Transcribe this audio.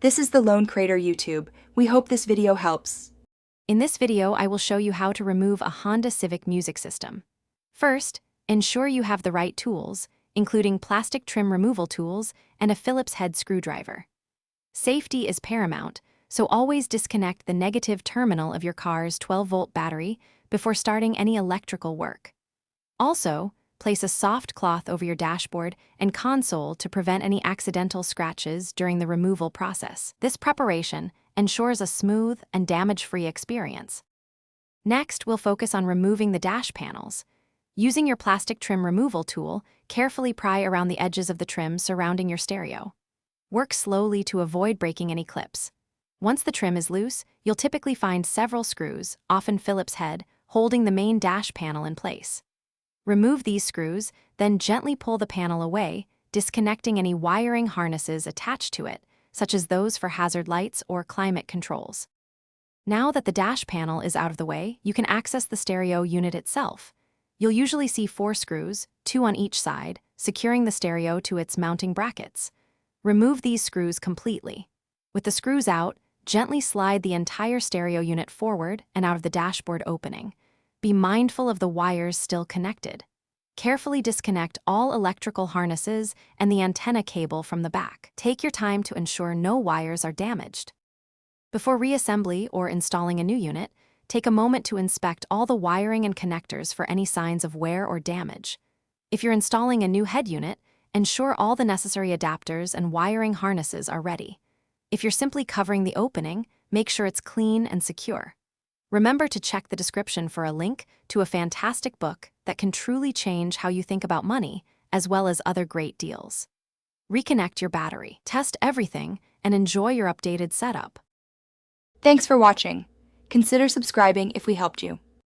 This is the Lone Crater YouTube. We hope this video helps. In this video, I will show you how to remove a Honda Civic music system. First, ensure you have the right tools, including plastic trim removal tools and a Phillips head screwdriver. Safety is paramount, so always disconnect the negative terminal of your car's 12-volt battery before starting any electrical work. Also, place a soft cloth over your dashboard and console to prevent any accidental scratches during the removal process. This preparation ensures a smooth and damage-free experience. Next, we'll focus on removing the dash panels. Using your plastic trim removal tool, carefully pry around the edges of the trim surrounding your stereo. Work slowly to avoid breaking any clips. Once the trim is loose, you'll typically find several screws, often Phillips head, holding the main dash panel in place. Remove these screws, then gently pull the panel away, disconnecting any wiring harnesses attached to it, such as those for hazard lights or climate controls. Now that the dash panel is out of the way, you can access the stereo unit itself. You'll usually see 4 screws, 2 on each side, securing the stereo to its mounting brackets. Remove these screws completely. With the screws out, gently slide the entire stereo unit forward and out of the dashboard opening. Be mindful of the wires still connected. Carefully disconnect all electrical harnesses and the antenna cable from the back. Take your time to ensure no wires are damaged. Before reassembly or installing a new unit, take a moment to inspect all the wiring and connectors for any signs of wear or damage. If you're installing a new head unit, ensure all the necessary adapters and wiring harnesses are ready. If you're simply covering the opening, make sure it's clean and secure. Remember to check the description for a link to a fantastic book that can truly change how you think about money, as well as other great deals. Reconnect your battery, test everything, and enjoy your updated setup. Thanks for watching. Consider subscribing if we helped you.